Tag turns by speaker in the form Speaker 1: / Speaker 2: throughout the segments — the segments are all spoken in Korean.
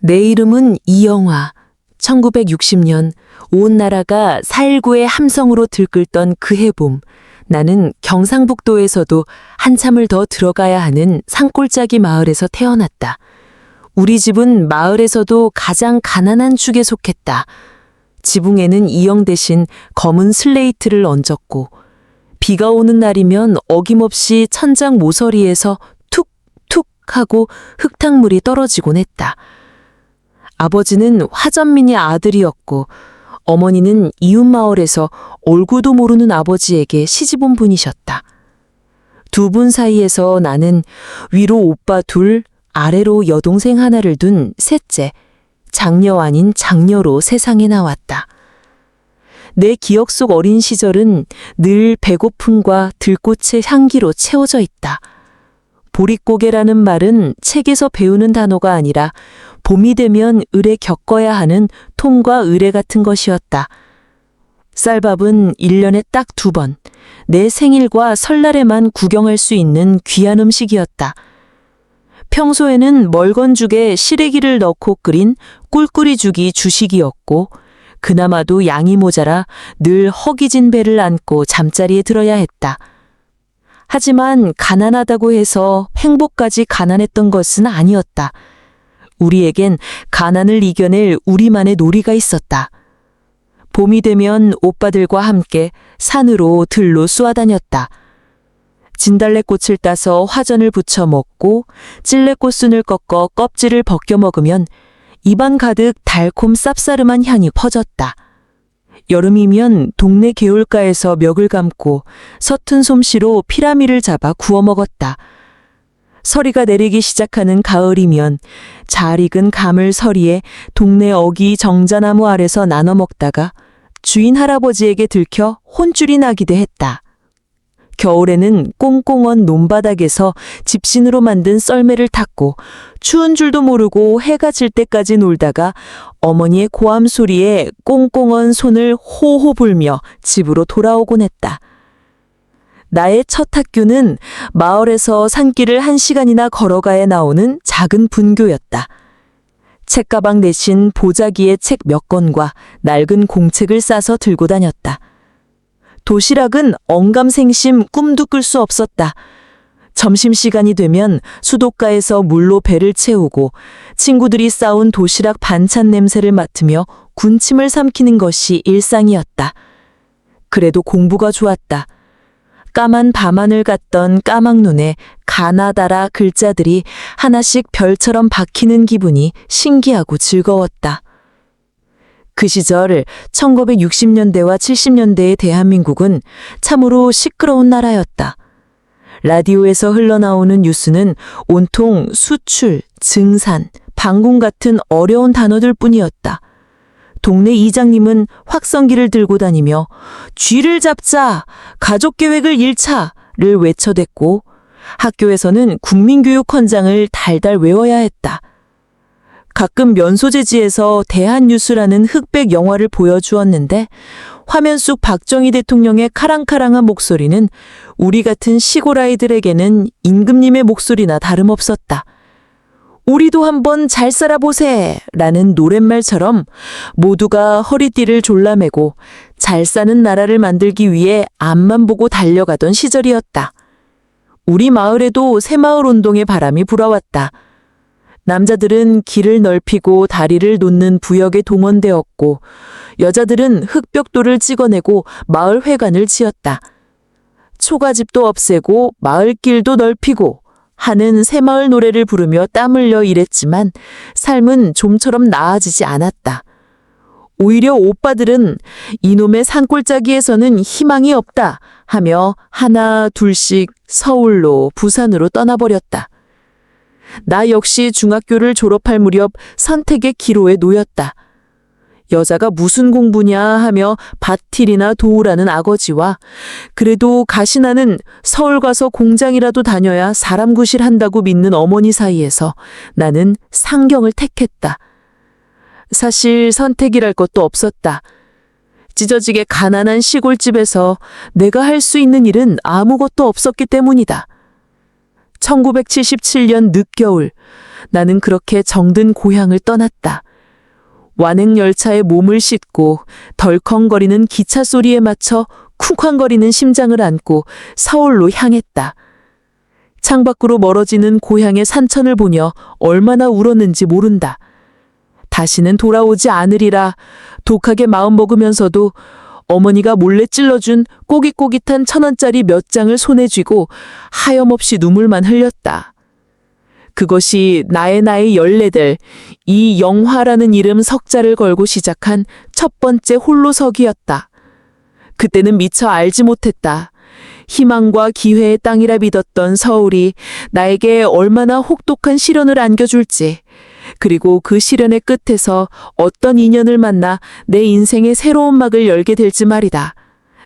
Speaker 1: 내 이름은 이영화. 1960년 온 나라가 4.19의 함성으로 들끓던 그 해봄, 나는 경상북도에서도 한참을 더 들어가야 하는 산골짜기 마을에서 태어났다. 우리 집은 마을에서도 가장 가난한 축에 속했다. 지붕에는 이영 대신 검은 슬레이트를 얹었고, 비가 오는 날이면 어김없이 천장 모서리에서 툭툭 하고 흙탕물이 떨어지곤 했다. 아버지는 화전민의 아들이었고, 어머니는 이웃마을에서 얼굴도 모르는 아버지에게 시집 온 분이셨다. 두 분 사이에서 나는 위로 오빠 둘, 아래로 여동생 하나를 둔 셋째, 장녀 아닌 장녀로 세상에 나왔다. 내 기억 속 어린 시절은 늘 배고픔과 들꽃의 향기로 채워져 있다. 보릿고개라는 말은 책에서 배우는 단어가 아니라 봄이 되면 을에 겪어야 하는 통과 의례 같은 것이었다. 쌀밥은 1년에 딱 2번, 내 생일과 설날에만 구경할 수 있는 귀한 음식이었다. 평소에는 멀건죽에 시래기를 넣고 끓인 꿀꿀이죽이 주식이었고, 그나마도 양이 모자라 늘 허기진 배를 안고 잠자리에 들어야 했다. 하지만 가난하다고 해서 행복까지 가난했던 것은 아니었다. 우리에겐 가난을 이겨낼 우리만의 놀이가 있었다. 봄이 되면 오빠들과 함께 산으로 들로 쏘아다녔다. 진달래꽃을 따서 화전을 부쳐 먹고 찔레꽃순을 꺾어 껍질을 벗겨 먹으면 입안 가득 달콤 쌉싸름한 향이 퍼졌다. 여름이면 동네 개울가에서 멱을 감고 서툰 솜씨로 피라미를 잡아 구워 먹었다. 서리가 내리기 시작하는 가을이면 잘 익은 감을 서리에 동네 어기 정자나무 아래서 나눠 먹다가 주인 할아버지에게 들켜 혼쭐이 나기도 했다. 겨울에는 꽁꽁언 논바닥에서 집신으로 만든 썰매를 탔고 추운 줄도 모르고 해가 질 때까지 놀다가 어머니의 고함 소리에 꽁꽁언 손을 호호 불며 집으로 돌아오곤 했다. 나의 첫 학교는 마을에서 산길을 1시간이나 걸어가야 나오는 작은 분교였다. 책가방 대신 보자기에 책 몇 권과 낡은 공책을 싸서 들고 다녔다. 도시락은 언감생심 꿈도 꿀 수 없었다. 점심시간이 되면 수도가에서 물로 배를 채우고 친구들이 싸운 도시락 반찬 냄새를 맡으며 군침을 삼키는 것이 일상이었다. 그래도 공부가 좋았다. 까만 밤하늘 같던 까막눈에 가나다라 글자들이 하나씩 별처럼 박히는 기분이 신기하고 즐거웠다. 그 시절 1960년대와 70년대의 대한민국은 참으로 시끄러운 나라였다. 라디오에서 흘러나오는 뉴스는 온통 수출, 증산, 방공 같은 어려운 단어들 뿐이었다. 동네 이장님은 확성기를 들고 다니며 쥐를 잡자, 가족계획을 1차를 외쳐댔고 학교에서는 국민교육헌장을 달달 외워야 했다. 가끔 면소재지에서 대한뉴스라는 흑백 영화를 보여주었는데 화면 속 박정희 대통령의 카랑카랑한 목소리는 우리 같은 시골 아이들에게는 임금님의 목소리나 다름없었다. 우리도 한번 잘 살아보세 라는 노랫말처럼 모두가 허리띠를 졸라매고 잘 사는 나라를 만들기 위해 앞만 보고 달려가던 시절이었다. 우리 마을에도 새마을 운동의 바람이 불어왔다. 남자들은 길을 넓히고 다리를 놓는 부역에 동원되었고 여자들은 흙벽돌을 찍어내고 마을 회관을 지었다. 초가집도 없애고 마을길도 넓히고 하는 새마을 노래를 부르며 땀 흘려 일했지만 삶은 좀처럼 나아지지 않았다. 오히려 오빠들은 이놈의 산골짜기에서는 희망이 없다 하며 하나 둘씩 서울로 부산으로 떠나버렸다. 나 역시 중학교를 졸업할 무렵 선택의 기로에 놓였다. 여자가 무슨 공부냐 하며 밭일이나 도우라는 아버지와 그래도 가시나는 서울 가서 공장이라도 다녀야 사람 구실한다고 믿는 어머니 사이에서 나는 상경을 택했다. 사실 선택이랄 것도 없었다. 찢어지게 가난한 시골집에서 내가 할 수 있는 일은 아무것도 없었기 때문이다. 1977년 늦겨울 나는 그렇게 정든 고향을 떠났다. 완행열차에 몸을 싣고 덜컹거리는 기차 소리에 맞춰 쿵쾅거리는 심장을 안고 서울로 향했다. 창밖으로 멀어지는 고향의 산천을 보며 얼마나 울었는지 모른다. 다시는 돌아오지 않으리라 독하게 마음먹으면서도 어머니가 몰래 찔러준 꼬깃꼬깃한 1,000원짜리 몇 장을 손에 쥐고 하염없이 눈물만 흘렸다. 그것이 나의 나이 14, 이영화라는 이름 석자를 걸고 시작한 첫 번째 홀로서기였다. 그때는 미처 알지 못했다. 희망과 기회의 땅이라 믿었던 서울이 나에게 얼마나 혹독한 시련을 안겨줄지, 그리고 그 시련의 끝에서 어떤 인연을 만나 내 인생의 새로운 막을 열게 될지 말이다.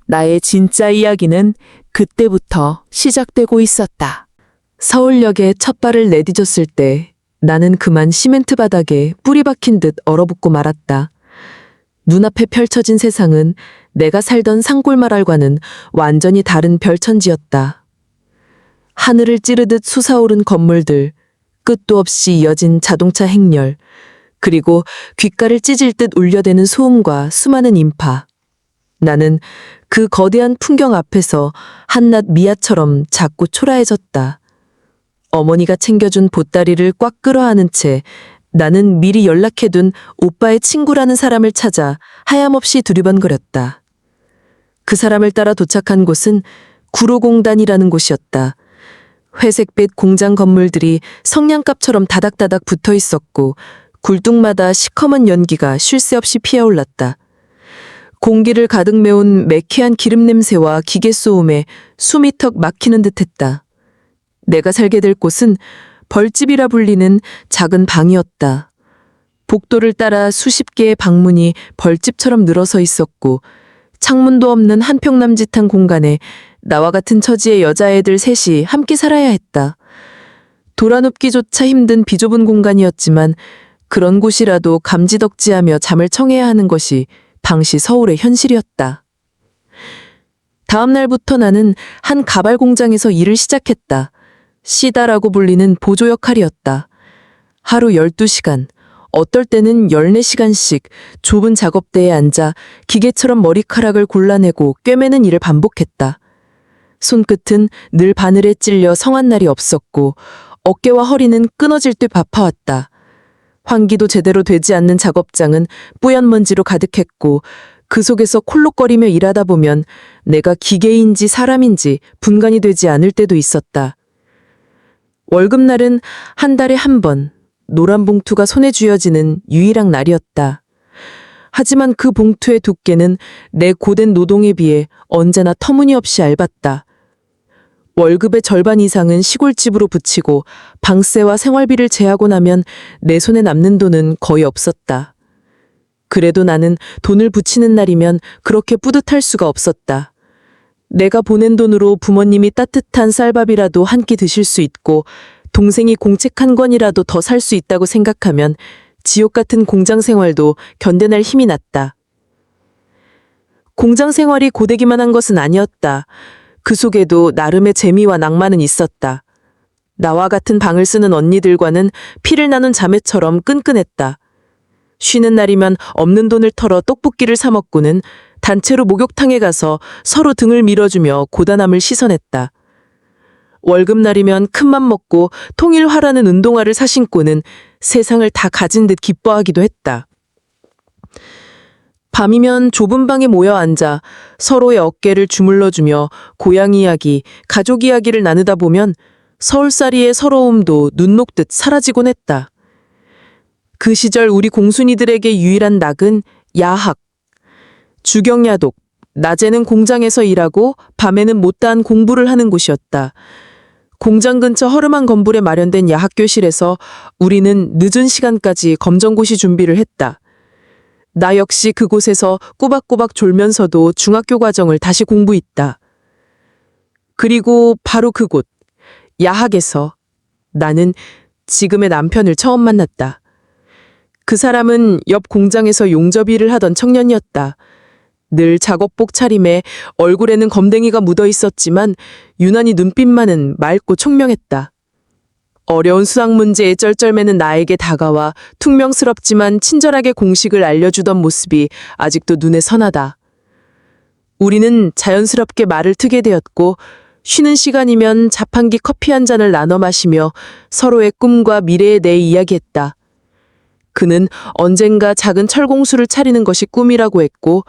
Speaker 1: 나의 진짜 이야기는 그때부터 시작되고 있었다. 서울역에 첫 발을 내디뎠을 때 나는 그만 시멘트 바닥에 뿌리 박힌 듯 얼어붙고 말았다. 눈앞에 펼쳐진 세상은 내가 살던 산골마을과는 완전히 다른 별천지였다. 하늘을 찌르듯 솟아오른 건물들, 끝도 없이 이어진 자동차 행렬, 그리고 귓가를 찢을 듯 울려대는 소음과 수많은 인파. 나는 그 거대한 풍경 앞에서 한낱 미아처럼 작고 초라해졌다. 어머니가 챙겨준 보따리를 꽉 끌어안은 채 나는 미리 연락해둔 오빠의 친구라는 사람을 찾아 하염없이 두리번거렸다. 그 사람을 따라 도착한 곳은 구로공단이라는 곳이었다. 회색빛 공장 건물들이 성냥갑처럼 다닥다닥 붙어 있었고 굴뚝마다 시커먼 연기가 쉴 새 없이 피어올랐다. 공기를 가득 메운 매캐한 기름 냄새와 기계 소음에 숨이 턱 막히는 듯했다. 내가 살게 될 곳은 벌집이라 불리는 작은 방이었다. 복도를 따라 수십 개의 방문이 벌집처럼 늘어서 있었고 창문도 없는 한평남짓한 공간에 나와 같은 처지의 여자애들 셋이 함께 살아야 했다. 돌아눕기조차 힘든 비좁은 공간이었지만 그런 곳이라도 감지덕지하며 잠을 청해야 하는 것이 당시 서울의 현실이었다. 다음 날부터 나는 한 가발 공장에서 일을 시작했다. 시다라고 불리는 보조 역할이었다. 하루 12시간, 어떨 때는 14시간씩 좁은 작업대에 앉아 기계처럼 머리카락을 골라내고 꿰매는 일을 반복했다. 손끝은 늘 바늘에 찔려 성한 날이 없었고 어깨와 허리는 끊어질 듯 아파왔다. 환기도 제대로 되지 않는 작업장은 뿌연 먼지로 가득했고 그 속에서 콜록거리며 일하다 보면 내가 기계인지 사람인지 분간이 되지 않을 때도 있었다. 월급날은 한 달에 한 번 노란 봉투가 손에 쥐어지는 유일한 날이었다. 하지만 그 봉투의 두께는 내 고된 노동에 비해 언제나 터무니없이 얇았다. 월급의 절반 이상은 시골집으로 붙이고 방세와 생활비를 제하고 나면 내 손에 남는 돈은 거의 없었다. 그래도 나는 돈을 붙이는 날이면 그렇게 뿌듯할 수가 없었다. 내가 보낸 돈으로 부모님이 따뜻한 쌀밥이라도 한 끼 드실 수 있고 동생이 공책 한 권이라도 더 살 수 있다고 생각하면 지옥 같은 공장 생활도 견뎌낼 힘이 났다. 공장 생활이 고되기만 한 것은 아니었다. 그 속에도 나름의 재미와 낭만은 있었다. 나와 같은 방을 쓰는 언니들과는 피를 나눈 자매처럼 끈끈했다. 쉬는 날이면 없는 돈을 털어 떡볶이를 사 먹고는 단체로 목욕탕에 가서 서로 등을 밀어주며 고단함을 씻어냈다. 월급날이면 큰맘 먹고 통일화라는 운동화를 사 신고는 세상을 다 가진 듯 기뻐하기도 했다. 밤이면 좁은 방에 모여 앉아 서로의 어깨를 주물러주며 고향 이야기, 가족 이야기를 나누다 보면 서울살이의 서러움도 눈 녹듯 사라지곤 했다. 그 시절 우리 공순이들에게 유일한 낙은 야학. 주경야독, 낮에는 공장에서 일하고 밤에는 못다한 공부를 하는 곳이었다. 공장 근처 허름한 건물에 마련된 야학교실에서 우리는 늦은 시간까지 검정고시 준비를 했다. 나 역시 그곳에서 꼬박꼬박 졸면서도 중학교 과정을 다시 공부했다. 그리고 바로 그곳, 야학에서 나는 지금의 남편을 처음 만났다. 그 사람은 옆 공장에서 용접 일을 하던 청년이었다. 늘 작업복 차림에 얼굴에는 검댕이가 묻어 있었지만 유난히 눈빛만은 맑고 총명했다. 어려운 수학 문제에 쩔쩔매는 나에게 다가와 퉁명스럽지만 친절하게 공식을 알려주던 모습이 아직도 눈에 선하다. 우리는 자연스럽게 말을 트게 되었고 쉬는 시간이면 자판기 커피 한 잔을 나눠 마시며 서로의 꿈과 미래에 대해 이야기했다. 그는 언젠가 작은 철공수를 차리는 것이 꿈이라고 했고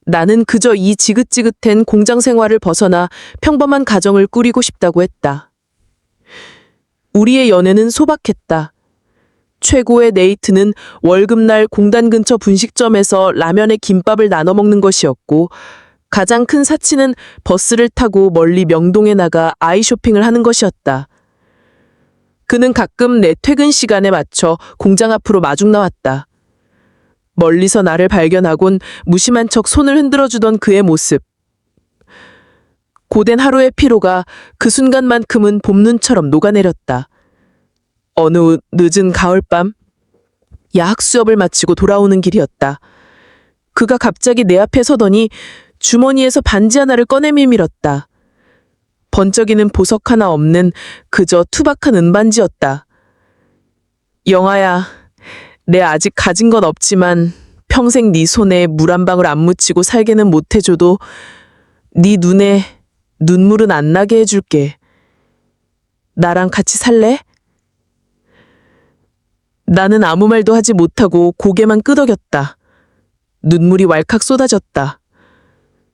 Speaker 1: 나는 그저 이 지긋지긋한 공장 생활을 벗어나 평범한 가정을 꾸리고 싶다고 했다. 우리의 연애는 소박했다. 최고의 데이트는 월급날 공단 근처 분식점에서 라면에 김밥을 나눠 먹는 것이었고 가장 큰 사치는 버스를 타고 멀리 명동에 나가 아이 쇼핑을 하는 것이었다. 그는 가끔 내 퇴근 시간에 맞춰 공장 앞으로 마중 나왔다. 멀리서 나를 발견하곤 무심한 척 손을 흔들어주던 그의 모습. 고된 하루의 피로가 그 순간만큼은 봄눈처럼 녹아내렸다. 어느 늦은 가을밤, 야학 수업을 마치고 돌아오는 길이었다. 그가 갑자기 내 앞에 서더니 주머니에서 반지 하나를 꺼내 밀었다. 번쩍이는 보석 하나 없는 그저 투박한 은반지였다. 영아야, 내 아직 가진 건 없지만 평생 네 손에 물 한 방울 안 묻히고 살게는 못해줘도 네 눈에 눈물은 안 나게 해줄게. 나랑 같이 살래? 나는 아무 말도 하지 못하고 고개만 끄덕였다. 눈물이 왈칵 쏟아졌다.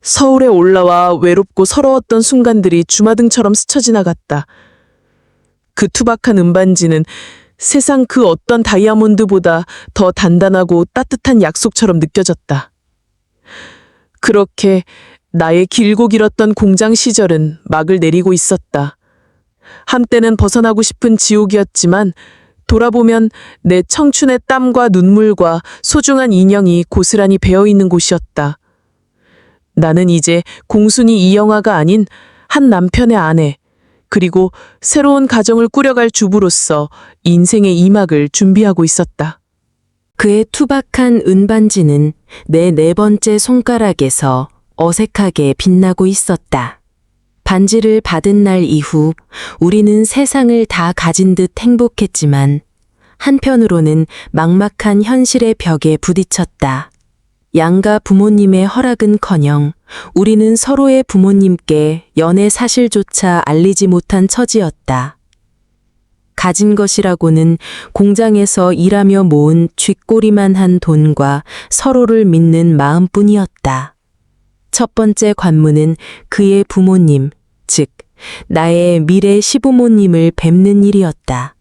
Speaker 1: 서울에 올라와 외롭고 서러웠던 순간들이 주마등처럼 스쳐 지나갔다. 그 투박한 은반지는 세상 그 어떤 다이아몬드보다 더 단단하고 따뜻한 약속처럼 느껴졌다. 그렇게 나의 길고 길었던 공장 시절은 막을 내리고 있었다. 한때는 벗어나고 싶은 지옥이었지만 돌아보면 내 청춘의 땀과 눈물과 소중한 인형이 고스란히 배어있는 곳이었다. 나는 이제 공순이 이영아가 아닌 한 남편의 아내, 그리고 새로운 가정을 꾸려갈 주부로서 인생의 이막을 준비하고 있었다.
Speaker 2: 그의 투박한 은반지는 내 네 번째 손가락에서 어색하게 빛나고 있었다. 반지를 받은 날 이후 우리는 세상을 다 가진 듯 행복했지만 한편으로는 막막한 현실의 벽에 부딪혔다. 양가 부모님의 허락은커녕 우리는 서로의 부모님께 연애 사실조차 알리지 못한 처지였다. 가진 것이라고는 공장에서 일하며 모은 쥐꼬리만 한 돈과 서로를 믿는 마음뿐이었다. 첫 번째 관문은 그의 부모님, 즉 나의 미래 시부모님을 뵙는 일이었다.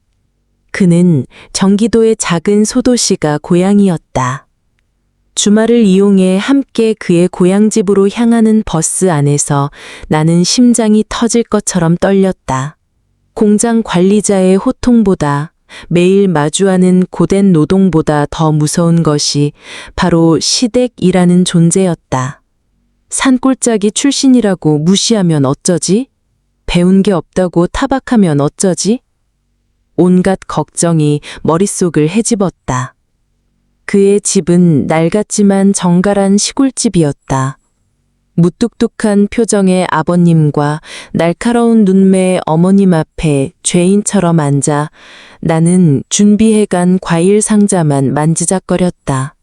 Speaker 2: 그는 경기도의 작은 소도시가 고향이었다. 주말을 이용해 함께 그의 고향집으로 향하는 버스 안에서 나는 심장이 터질 것처럼 떨렸다. 공장 관리자의 호통보다 매일 마주하는 고된 노동보다 더 무서운 것이 바로 시댁이라는 존재였다. 산골짜기 출신이라고 무시하면 어쩌지? 배운 게 없다고 타박하면 어쩌지? 온갖 걱정이 머릿속을 헤집었다. 그의 집은 낡았지만 정갈한 시골집이었다. 무뚝뚝한 표정의 아버님과 날카로운 눈매의 어머님 앞에 죄인처럼 앉아 나는 준비해간 과일 상자만 만지작거렸다.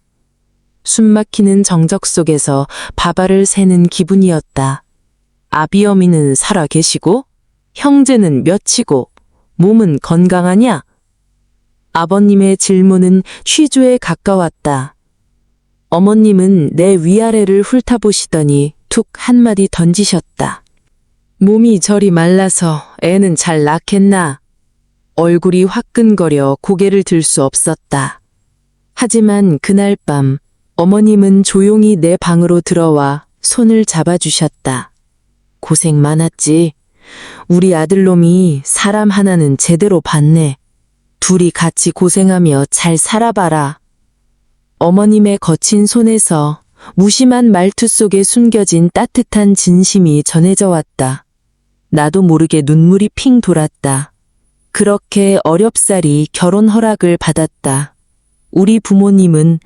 Speaker 2: 숨막히는 정적 속에서 밥알을 새는 기분이었다. 아비어미는 살아 계시고 형제는 몇이고 몸은 건강하냐? 아버님의 질문은 취조에 가까웠다. 어머님은 내 위아래를 훑어보시더니 툭 한마디 던지셨다. 몸이 저리 말라서 애는 잘 낳겠나? 얼굴이 화끈거려 고개를 들 수 없었다. 하지만 그날 밤 어머님은 조용히 내 방으로 들어와 손을 잡아주셨다. 고생 많았지. 우리 아들놈이 사람 하나는 제대로 봤네. 둘이 같이 고생하며 잘 살아봐라. 어머님의 거친 손에서 무심한 말투 속에 숨겨진 따뜻한 진심이 전해져 왔다. 나도 모르게 눈물이 핑 돌았다. 그렇게 어렵사리 결혼 허락을 받았다. 우리 부모님은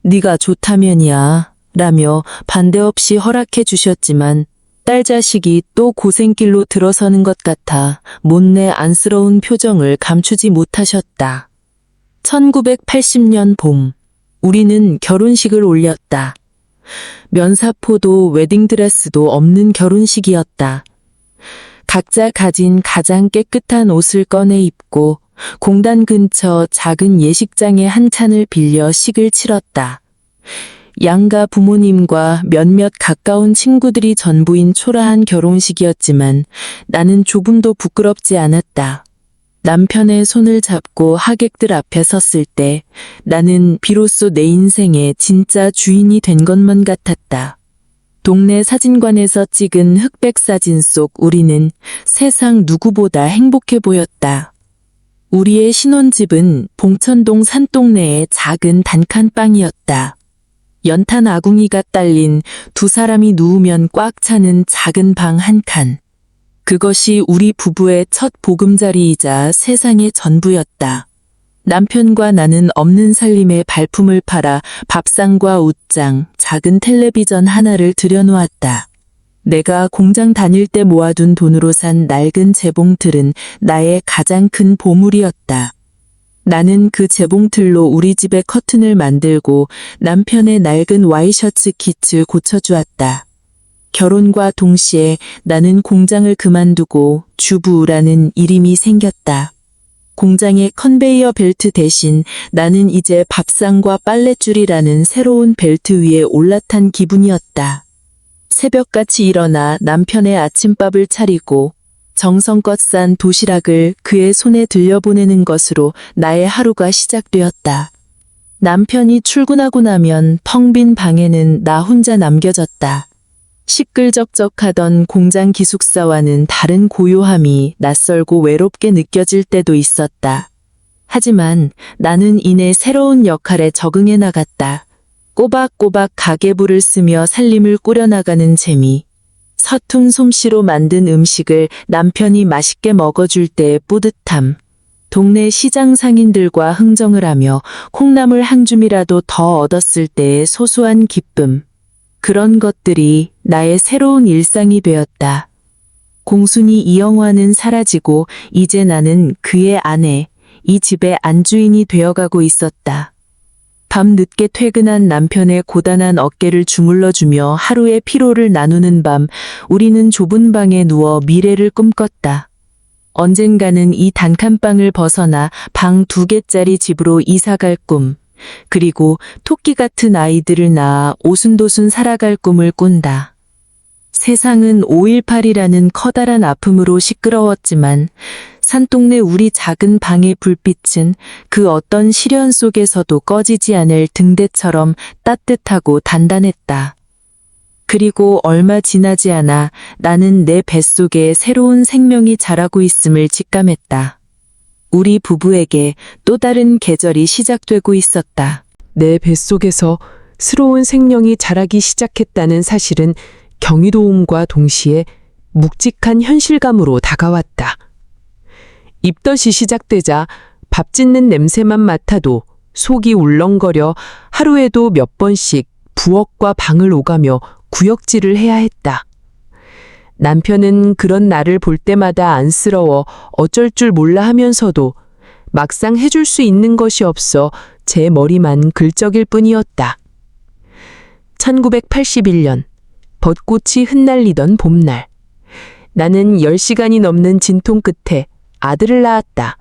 Speaker 2: 네가 좋다면이야 라며 반대 없이 허락해 주셨지만 딸 자식이 또 고생길로 들어서는 것 같아 못내 안쓰러운 표정을 감추지 못하셨다. 1980년 봄, 우리는 결혼식을 올렸다. 면사포도 웨딩드레스도 없는 결혼식이었다. 각자 가진 가장 깨끗한 옷을 꺼내 입고 공단 근처 작은 예식장에 한 찬을 빌려 식을 치렀다. 양가 부모님과 몇몇 가까운 친구들이 전부인 초라한 결혼식이었지만 나는 조금도 부끄럽지 않았다. 남편의 손을 잡고 하객들 앞에 섰을 때 나는 비로소 내 인생의 진짜 주인이 된 것만 같았다. 동네 사진관에서 찍은 흑백 사진 속 우리는 세상 누구보다 행복해 보였다. 우리의 신혼집은 봉천동 산동네의 작은 단칸방이었다. 연탄 아궁이가 딸린 두 사람이 누우면 꽉 차는 작은 방 한 칸. 그것이 우리 부부의 첫 보금자리이자 세상의 전부였다. 남편과 나는 없는 살림에 발품을 팔아 밥상과 옷장, 작은 텔레비전 하나를 들여놓았다. 내가 공장 다닐 때 모아둔 돈으로 산 낡은 재봉틀은 나의 가장 큰 보물이었다. 나는 그 재봉틀로 우리 집의 커튼을 만들고 남편의 낡은 와이셔츠 깃을 고쳐주었다. 결혼과 동시에 나는 공장을 그만두고 주부라는 이름이 생겼다. 공장의 컨베이어 벨트 대신 나는 이제 밥상과 빨랫줄이라는 새로운 벨트 위에 올라탄 기분이었다. 새벽같이 일어나 남편의 아침밥을 차리고 정성껏 싼 도시락을 그의 손에 들려보내는 것으로 나의 하루가 시작되었다. 남편이 출근하고 나면 텅 빈 방에는 나 혼자 남겨졌다. 시끌적적하던 공장 기숙사와는 다른 고요함이 낯설고 외롭게 느껴질 때도 있었다. 하지만 나는 이내 새로운 역할에 적응해 나갔다. 꼬박꼬박 가계부를 쓰며 살림을 꾸려나가는 재미. 서툰 솜씨로 만든 음식을 남편이 맛있게 먹어줄 때의 뿌듯함. 동네 시장 상인들과 흥정을 하며 콩나물 한 줌이라도 더 얻었을 때의 소소한 기쁨. 그런 것들이 나의 새로운 일상이 되었다. 공순이 이영화는 사라지고 이제 나는 그의 아내, 이 집의 안주인이 되어가고 있었다. 밤 늦게 퇴근한 남편의 고단한 어깨를 주물러주며 하루의 피로를 나누는 밤, 우리는 좁은 방에 누워 미래를 꿈꿨다. 언젠가는 이 단칸방을 벗어나 방 2개짜리 집으로 이사갈 꿈, 그리고 토끼 같은 아이들을 낳아 오순도순 살아갈 꿈을 꾼다. 세상은 5.18이라는 커다란 아픔으로 시끄러웠지만 산동네 우리 작은 방의 불빛은 그 어떤 시련 속에서도 꺼지지 않을 등대처럼 따뜻하고 단단했다. 그리고 얼마 지나지 않아 나는 내 뱃속에 새로운 생명이 자라고 있음을 직감했다. 우리 부부에게 또 다른 계절이 시작되고 있었다.
Speaker 1: 내 뱃속에서 새로운 생명이 자라기 시작했다는 사실은 경이로움과 동시에 묵직한 현실감으로 다가왔다. 입덧이 시작되자 밥 짓는 냄새만 맡아도 속이 울렁거려 하루에도 몇 번씩 부엌과 방을 오가며 구역질을 해야 했다. 남편은 그런 나를 볼 때마다 안쓰러워 어쩔 줄 몰라 하면서도 막상 해줄 수 있는 것이 없어 제 머리만 긁적일 뿐이었다. 1981년 벚꽃이 흩날리던 봄날, 나는 10시간이 넘는 진통 끝에 아들을 낳았다.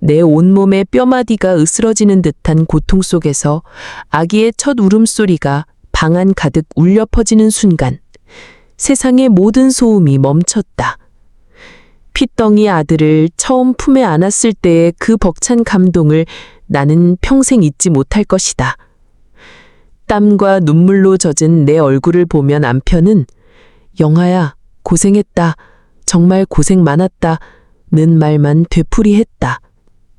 Speaker 1: 내 온몸의 뼈마디가 으스러지는 듯한 고통 속에서 아기의 첫 울음소리가 방 안 가득 울려 퍼지는 순간 세상의 모든 소음이 멈췄다. 핏덩이 아들을 처음 품에 안았을 때의 그 벅찬 감동을 나는 평생 잊지 못할 것이다. 땀과 눈물로 젖은 내 얼굴을 보며 남편은 영아야, 고생했다. 정말 고생 많았다. 는 말만 되풀이했다.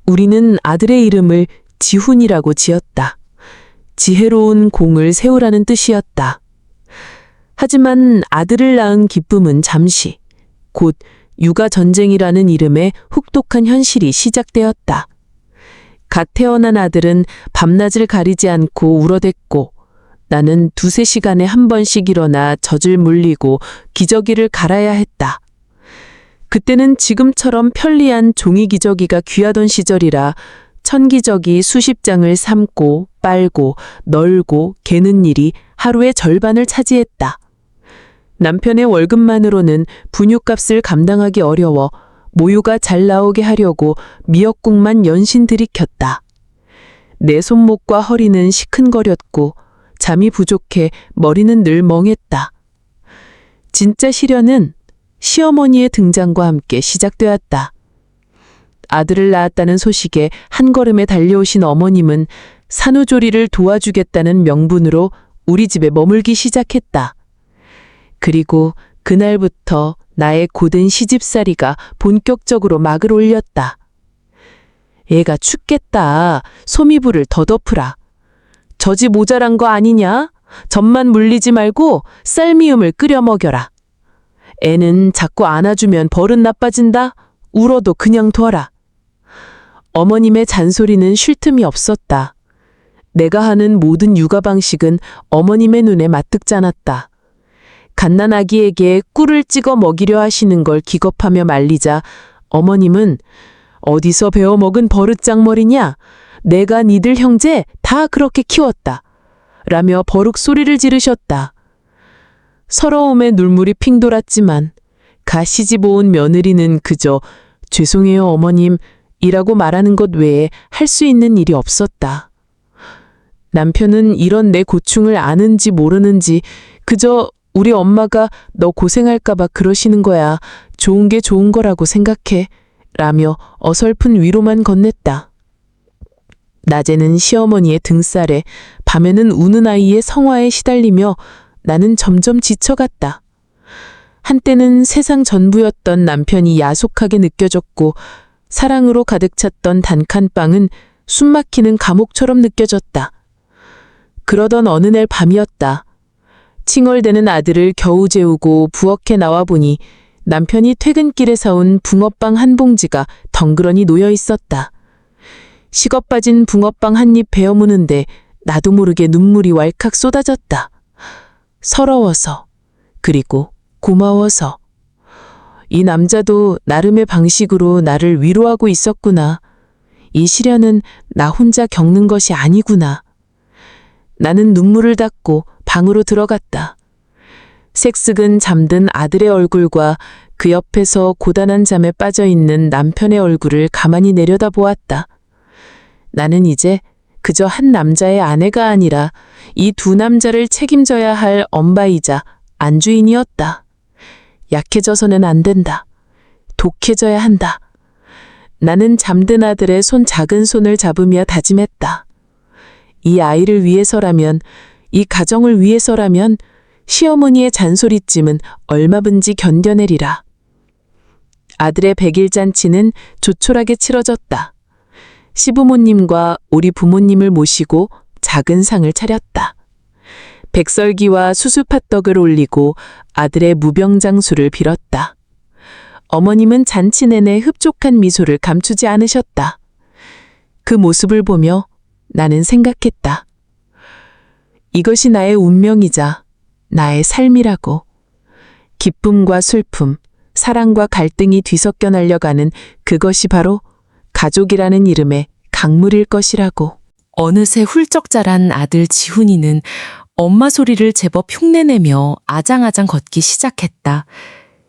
Speaker 1: 우리는 아들의 이름을 지훈이라고 지었다. 지혜로운 공을 세우라는 뜻이었다. 하지만 아들을 낳은 기쁨은 잠시, 곧 육아전쟁이라는 이름의 혹독한 현실이 시작되었다. 갓 태어난 아들은 밤낮을 가리지 않고 울어댔고 나는 두세 시간에 한 번씩 일어나 젖을 물리고 기저귀를 갈아야 했다. 그때는 지금처럼 편리한 종이 기저귀가 귀하던 시절이라 천기저귀 수십 장을 삶고 빨고 널고 개는 일이 하루의 절반을 차지했다. 남편의 월급만으로는 분유값을 감당하기 어려워 모유가 잘 나오게 하려고 미역국만 연신 들이켰다. 내 손목과 허리는 시큰거렸고 잠이 부족해 머리는 늘 멍했다. 진짜 시련은 시어머니의 등장과 함께 시작되었다. 아들을 낳았다는 소식에 한 걸음에 달려오신 어머님은 산후조리를 도와주겠다는 명분으로 우리 집에 머물기 시작했다. 그리고 그날부터 나의 고된 시집살이가 본격적으로 막을 올렸다. 애가 춥겠다. 소미불을 더 덮으라. 젖이 모자란 거 아니냐? 젖만 물리지 말고 쌀미음을 끓여 먹여라. 애는 자꾸 안아주면 버릇 나빠진다. 울어도 그냥 둬라. 어머님의 잔소리는 쉴 틈이 없었다. 내가 하는 모든 육아 방식은 어머님의 눈에 맞득지 않았다. 갓난아기에게 꿀을 찍어 먹이려 하시는 걸 기겁하며 말리자 어머님은 어디서 배워먹은 버릇장머리냐? 내가 니들 형제 다 그렇게 키웠다. 라며 버럭 소리를 지르셨다. 서러움에 눈물이 핑 돌았지만 가 시집 온 며느리는 그저 죄송해요 어머님 이라고 말하는 것 외에 할 수 있는 일이 없었다. 남편은 이런 내 고충을 아는지 모르는지 그저 우리 엄마가 너 고생할까봐 그러시는 거야. 좋은 게 좋은 거라고 생각해. 라며 어설픈 위로만 건넸다. 낮에는 시어머니의 등살에 밤에는 우는 아이의 성화에 시달리며 나는 점점 지쳐갔다. 한때는 세상 전부였던 남편이 야속하게 느껴졌고 사랑으로 가득 찼던 단칸방은 숨막히는 감옥처럼 느껴졌다. 그러던 어느 날 밤이었다. 칭얼대는 아들을 겨우 재우고 부엌에 나와 보니 남편이 퇴근길에 사온 붕어빵 한 봉지가 덩그러니 놓여 있었다. 식어 빠진 붕어빵 한 입 베어 무는데 나도 모르게 눈물이 왈칵 쏟아졌다. 서러워서, 그리고 고마워서. 이 남자도 나름의 방식으로 나를 위로하고 있었구나. 이 시련은 나 혼자 겪는 것이 아니구나. 나는 눈물을 닦고 방으로 들어갔다. 색색은 잠든 아들의 얼굴과 그 옆에서 고단한 잠에 빠져 있는 남편의 얼굴을 가만히 내려다보았다. 나는 이제 그저 한 남자의 아내가 아니라 이 두 남자를 책임져야 할 엄바이자 안주인이었다. 약해져서는 안 된다. 독해져야 한다. 나는 잠든 아들의 작은 손을 잡으며 다짐했다. 이 아이를 위해서라면, 이 가정을 위해서라면 시어머니의 잔소리쯤은 얼마든지 견뎌내리라. 아들의 100일 잔치는 조촐하게 치러졌다. 시부모님과 우리 부모님을 모시고 작은 상을 차렸다. 백설기와 수수팥떡을 올리고 아들의 무병장수를 빌었다. 어머님은 잔치 내내 흡족한 미소를 감추지 않으셨다. 그 모습을 보며 나는 생각했다. 이것이 나의 운명이자 나의 삶이라고. 기쁨과 슬픔, 사랑과 갈등이 뒤섞여 날려가는 그것이 바로 가족이라는 이름의 강물일 것이라고.
Speaker 2: 어느새 훌쩍 자란 아들 지훈이는 엄마 소리를 제법 흉내내며 아장아장 걷기 시작했다.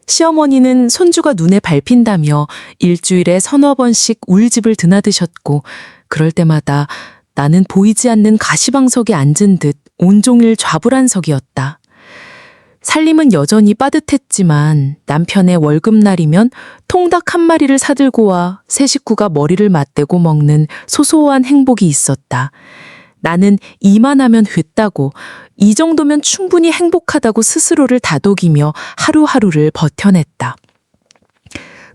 Speaker 2: 시어머니는 손주가 눈에 밟힌다며 일주일에 서너 번씩 울집을 드나드셨고 그럴 때마다 나는 보이지 않는 가시방석에 앉은 듯 온종일 좌불안석이었다. 살림은 여전히 빠듯했지만 남편의 월급날이면 통닭 한 마리를 사들고 와 세 식구가 머리를 맞대고 먹는 소소한 행복이 있었다. 나는 이만하면 됐다고, 이 정도면 충분히 행복하다고 스스로를 다독이며 하루하루를 버텨냈다.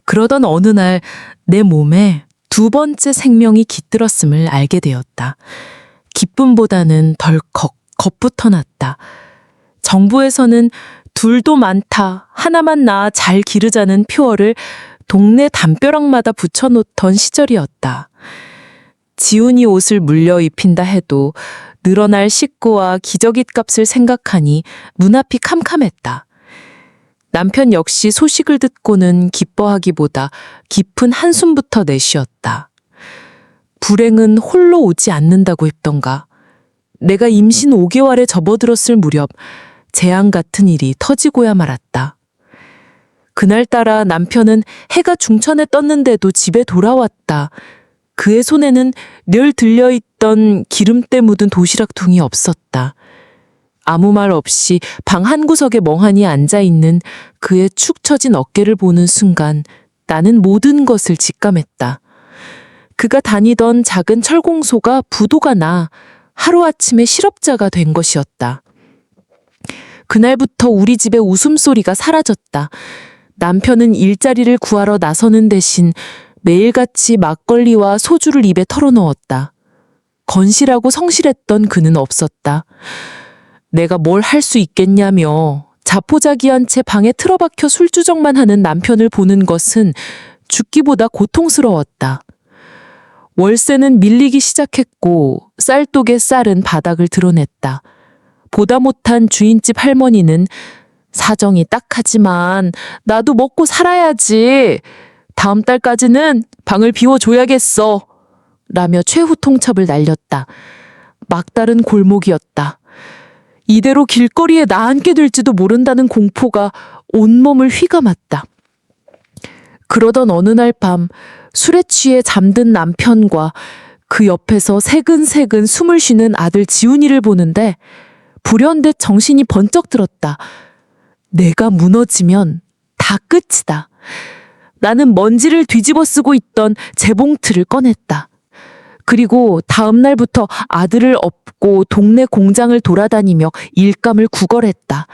Speaker 2: 그러던 어느 날 내 몸에 두 번째 생명이 깃들었음을 알게 되었다. 기쁨보다는 덜컥 겁부터 났다. 정부에서는 둘도 많다, 하나만 낳아 잘 기르자는 표어를 동네 담벼락마다 붙여놓던 시절이었다.
Speaker 1: 지훈이 옷을 물려 입힌다 해도 늘어날 식구와 기저귀 값을 생각하니 눈앞이 캄캄했다. 남편 역시 소식을 듣고는 기뻐하기보다 깊은 한숨부터 내쉬었다. 불행은 홀로 오지 않는다고 했던가. 내가 임신 5개월에 접어들었을 무렵 재앙 같은 일이 터지고야 말았다. 그날따라 남편은 해가 중천에 떴는데도 집에 돌아왔다. 그의 손에는 늘 들려있던 기름때 묻은 도시락통이 없었다. 아무 말 없이 방 한 구석에 멍하니 앉아있는 그의 축 처진 어깨를 보는 순간 나는 모든 것을 직감했다. 그가 다니던 작은 철공소가 부도가 나 하루아침에 실업자가 된 것이었다. 그날부터 우리 집의 웃음소리가 사라졌다. 남편은 일자리를 구하러 나서는 대신 매일같이 막걸리와 소주를 입에 털어넣었다. 건실하고 성실했던 그는 없었다. 내가 뭘 할 수 있겠냐며 자포자기한 채 방에 틀어박혀 술주정만 하는 남편을 보는 것은 죽기보다 고통스러웠다. 월세는 밀리기 시작했고 쌀독의 쌀은 바닥을 드러냈다. 보다 못한 주인집 할머니는 사정이 딱하지만 나도 먹고 살아야지. 다음 달까지는 방을 비워줘야겠어. 라며 최후 통첩을 날렸다. 막다른 골목이었다. 이대로 길거리에 나앉게 될지도 모른다는 공포가 온몸을 휘감았다. 그러던 어느 날 밤 술에 취해 잠든 남편과 그 옆에서 새근새근 숨을 쉬는 아들 지훈이를 보는데 불현듯 정신이 번쩍 들었다. 내가 무너지면 다 끝이다. 나는 먼지를 뒤집어 쓰고 있던 재봉틀을 꺼냈다. 그리고 다음 날부터 아들을 업고 동네 공장을 돌아다니며 일감을 구걸했다.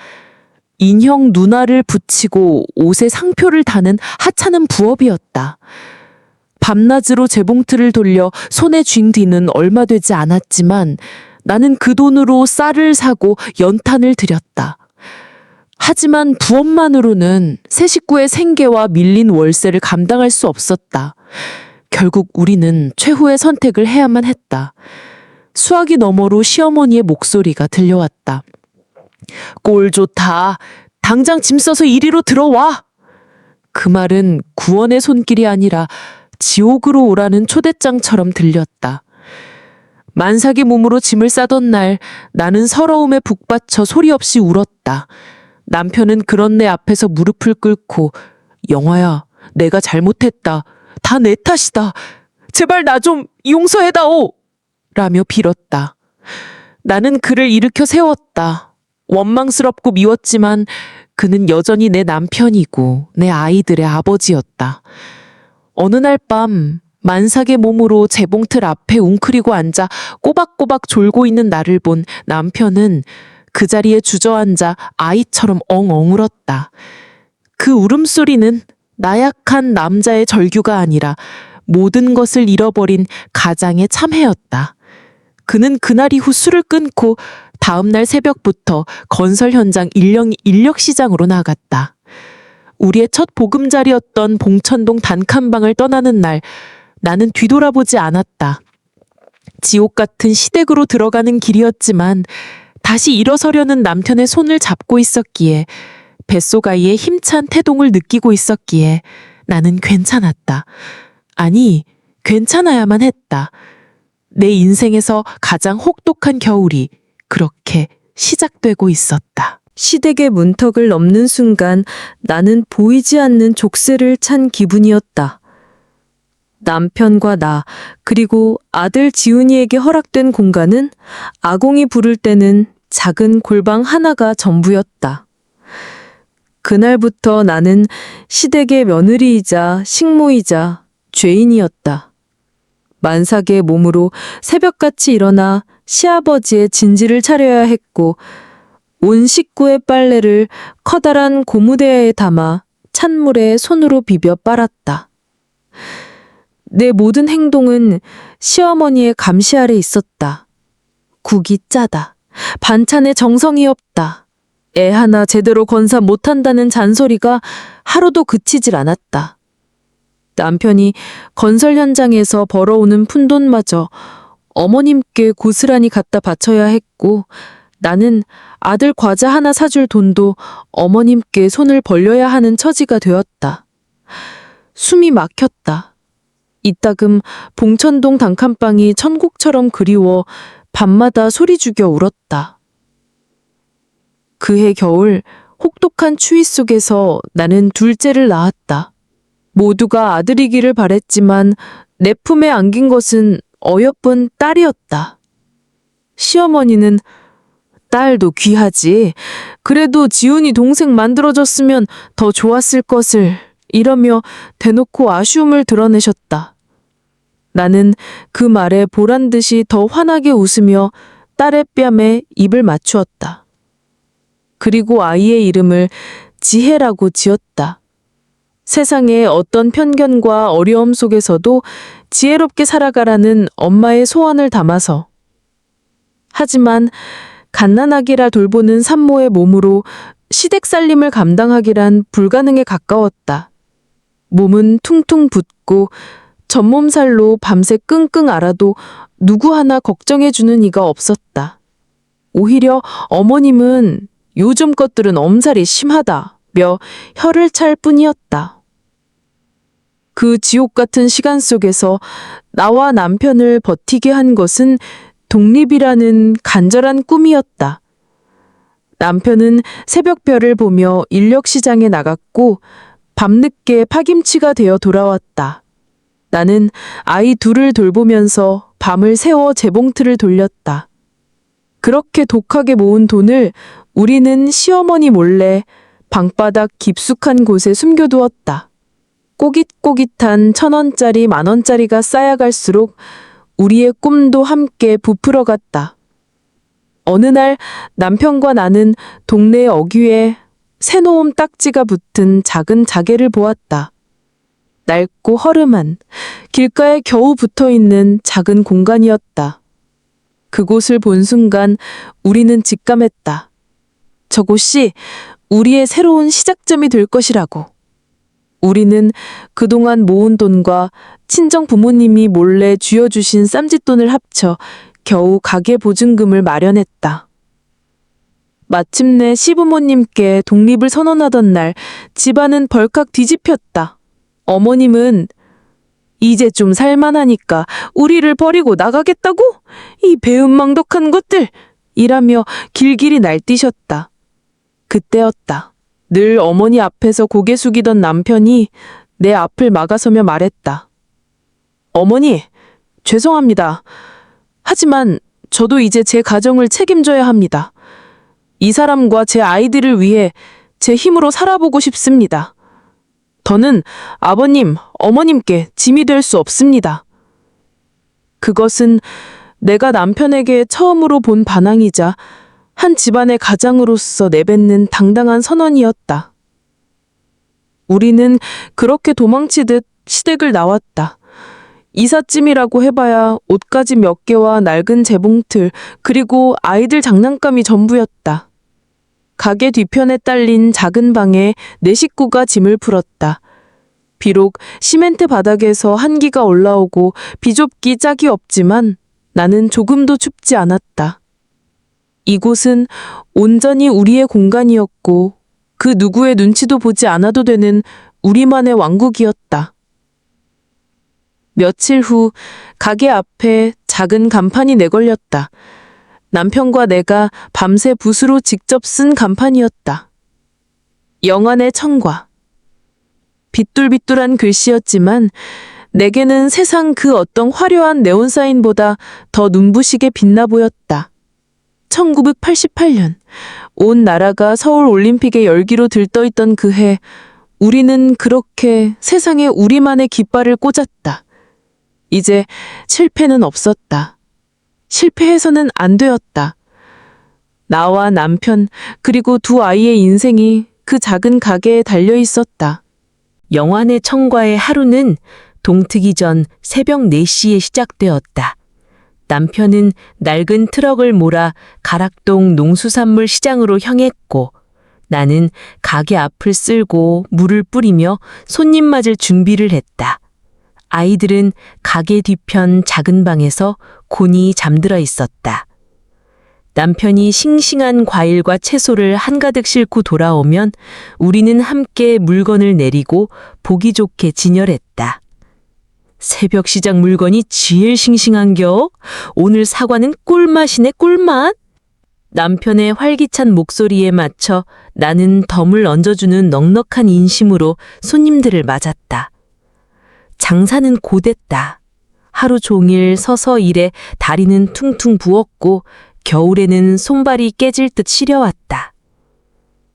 Speaker 1: 인형 눈알을 붙이고 옷에 상표를 다는 하찮은 부업이었다. 밤낮으로 재봉틀을 돌려 손에 쥔 뒤는 얼마 되지 않았지만 나는 그 돈으로 쌀을 사고 연탄을 들였다. 하지만 부업만으로는 세 식구의 생계와 밀린 월세를 감당할 수 없었다. 결국 우리는 최후의 선택을 해야만 했다. 수화기 너머로 시어머니의 목소리가 들려왔다. 꼴 좋다. 당장 짐 써서 이리로 들어와. 그 말은 구원의 손길이 아니라 지옥으로 오라는 초대장처럼 들렸다. 만삭의 몸으로 짐을 싸던 날 나는 서러움에 북받쳐 소리 없이 울었다. 남편은 그런 내 앞에서 무릎을 꿇고 영화야, 내가 잘못했다. 다 내 탓이다. 제발 나 좀 용서해다오. 라며 빌었다. 나는 그를 일으켜 세웠다. 원망스럽고 미웠지만 그는 여전히 내 남편이고 내 아이들의 아버지였다. 어느 날 밤 만삭의 몸으로 재봉틀 앞에 웅크리고 앉아 꼬박꼬박 졸고 있는 나를 본 남편은 그 자리에 주저앉아 아이처럼 엉엉 울었다. 그 울음소리는 나약한 남자의 절규가 아니라 모든 것을 잃어버린 가장의 참회였다. 그는 그날 이후 술을 끊고 다음 날 새벽부터 건설 현장 인력 시장으로 나갔다. 우리의 첫 보금자리였던 봉천동 단칸방을 떠나는 날 나는 뒤돌아보지 않았다. 지옥 같은 시댁으로 들어가는 길이었지만 다시 일어서려는 남편의 손을 잡고 있었기에 뱃속아이의 힘찬 태동을 느끼고 있었기에 나는 괜찮았다. 아니, 괜찮아야만 했다. 내 인생에서 가장 혹독한 겨울이 그렇게 시작되고 있었다.
Speaker 2: 시댁의 문턱을 넘는 순간 나는 보이지 않는 족쇄를 찬 기분이었다. 남편과 나, 그리고 아들 지훈이에게 허락된 공간은 아공이 부를 때는 작은 골방 하나가 전부였다. 그날부터 나는 시댁의 며느리이자 식모이자 죄인이었다. 만삭의 몸으로 새벽같이 일어나 시아버지의 진지를 차려야 했고 온 식구의 빨래를 커다란 고무대야에 담아 찬물에 손으로 비벼 빨았다. 내 모든 행동은 시어머니의 감시 아래 있었다. 국이 짜다. 반찬에 정성이 없다. 애 하나 제대로 건사 못한다는 잔소리가 하루도 그치질 않았다. 남편이 건설 현장에서 벌어오는 푼돈마저 어머님께 고스란히 갖다 바쳐야 했고, 나는 아들 과자 하나 사줄 돈도 어머님께 손을 벌려야 하는 처지가 되었다. 숨이 막혔다. 이따금 봉천동 단칸방이 천국처럼 그리워 밤마다 소리 죽여 울었다. 그해 겨울 혹독한 추위 속에서 나는 둘째를 낳았다. 모두가 아들이기를 바랬지만 내 품에 안긴 것은 어여쁜 딸이었다. 시어머니는 딸도 귀하지. 그래도 지훈이 동생 만들어줬으면 더 좋았을 것을 이러며 대놓고 아쉬움을 드러내셨다. 나는 그 말에 보란 듯이 더 환하게 웃으며 딸의 뺨에 입을 맞추었다. 그리고 아이의 이름을 지혜라고 지었다. 세상의 어떤 편견과 어려움 속에서도 지혜롭게 살아가라는 엄마의 소원을 담아서. 하지만 갓난아기라 돌보는 산모의 몸으로 시댁 살림을 감당하기란 불가능에 가까웠다. 몸은 퉁퉁 붓고 전몸살로 밤새 끙끙 앓아도 누구 하나 걱정해주는 이가 없었다. 오히려 어머님은 요즘 것들은 엄살이 심하다며 혀를 찰 뿐이었다. 그 지옥 같은 시간 속에서 나와 남편을 버티게 한 것은 독립이라는 간절한 꿈이었다. 남편은 새벽별을 보며 인력시장에 나갔고 밤늦게 파김치가 되어 돌아왔다. 나는 아이 둘을 돌보면서 밤을 새워 재봉틀을 돌렸다. 그렇게 독하게 모은 돈을 우리는 시어머니 몰래 방바닥 깊숙한 곳에 숨겨두었다. 꼬깃꼬깃한 1,000원짜리, 10,000원짜리가 쌓여갈수록 우리의 꿈도 함께 부풀어갔다. 어느 날 남편과 나는 동네 어귀에 새노음 딱지가 붙은 작은 자개를 보았다. 낡고 허름한 길가에 겨우 붙어있는 작은 공간이었다. 그곳을 본 순간 우리는 직감했다. 저곳이 우리의 새로운 시작점이 될 것이라고. 우리는 그동안 모은 돈과 친정 부모님이 몰래 쥐어주신 쌈짓돈을 합쳐 겨우 가게 보증금을 마련했다. 마침내 시부모님께 독립을 선언하던 날 집안은 벌컥 뒤집혔다. 어머님은 이제 좀 살만하니까 우리를 버리고 나가겠다고? 이 배은망덕한 것들! 이라며 길길이 날뛰셨다. 그때였다. 늘 어머니 앞에서 고개 숙이던 남편이 내 앞을 막아서며 말했다. 어머니, 죄송합니다. 하지만 저도 이제 제 가정을 책임져야 합니다. 이 사람과 제 아이들을 위해 제 힘으로 살아보고 싶습니다. 더는 아버님, 어머님께 짐이 될 수 없습니다. 그것은 내가 남편에게 처음으로 본 반항이자 한 집안의 가장으로서 내뱉는 당당한 선언이었다. 우리는 그렇게 도망치듯 시댁을 나왔다. 이삿짐이라고 해봐야 옷가지 몇 개와 낡은 재봉틀, 그리고 아이들 장난감이 전부였다. 가게 뒤편에 딸린 작은 방에 내 식구가 짐을 풀었다. 비록 시멘트 바닥에서 한기가 올라오고 비좁기 짝이 없지만 나는 조금도 춥지 않았다. 이곳은 온전히 우리의 공간이었고 그 누구의 눈치도 보지 않아도 되는 우리만의 왕국이었다. 며칠 후 가게 앞에 작은 간판이 내걸렸다. 남편과 내가 밤새 붓으로 직접 쓴 간판이었다. 영안의 청과. 비뚤비뚤한 글씨였지만 내게는 세상 그 어떤 화려한 네온사인보다 더 눈부시게 빛나 보였다. 1988년 온 나라가 서울올림픽의 열기로 들떠있던 그 해 우리는 그렇게 세상에 우리만의 깃발을 꽂았다. 이제 실패는 없었다. 실패해서는 안 되었다. 나와 남편 그리고 두 아이의 인생이 그 작은 가게에 달려 있었다.
Speaker 1: 영환의 청과의 하루는 동트기 전 새벽 4시에 시작되었다. 남편은 낡은 트럭을 몰아 가락동 농수산물 시장으로 향했고 나는 가게 앞을 쓸고 물을 뿌리며 손님 맞을 준비를 했다.
Speaker 2: 아이들은 가게 뒤편 작은 방에서 곤히 잠들어 있었다. 남편이 싱싱한 과일과 채소를 한가득 싣고 돌아오면 우리는 함께 물건을 내리고 보기 좋게 진열했다. 새벽 시장 물건이 제일 싱싱한겨? 오늘 사과는 꿀맛이네, 꿀맛? 남편의 활기찬 목소리에 맞춰 나는 덤을 얹어주는 넉넉한 인심으로 손님들을 맞았다. 장사는 고됐다. 하루 종일 서서 일해 다리는 퉁퉁 부었고 겨울에는 손발이 깨질 듯 시려왔다.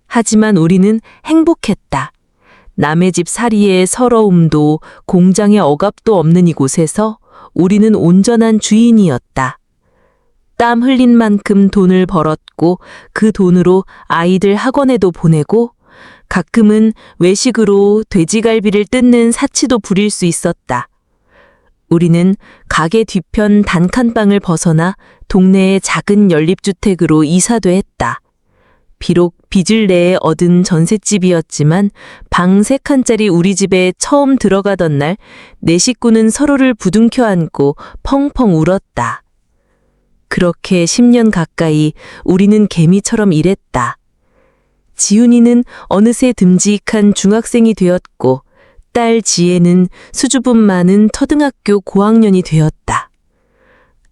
Speaker 2: 하지만 우리는 행복했다. 남의 집 살이의 서러움도 공장의 억압도 없는 이곳에서 우리는 온전한 주인이었다. 땀 흘린 만큼 돈을 벌었고 그 돈으로 아이들 학원에도 보내고 가끔은 외식으로 돼지갈비를 뜯는 사치도 부릴 수 있었다. 우리는 가게 뒤편 단칸방을 벗어나 동네의 작은 연립주택으로 이사도 했다. 비록 빚을 내에 얻은 전셋집이었지만 방 3칸짜리 우리 집에 처음 들어가던 날 내 식구는 서로를 부둥켜 안고 펑펑 울었다. 그렇게 10년 가까이 우리는 개미처럼 일했다. 지훈이는 어느새 듬직한 중학생이 되었고 딸 지혜는 수줍음 많은 초등학교 고학년이 되었다.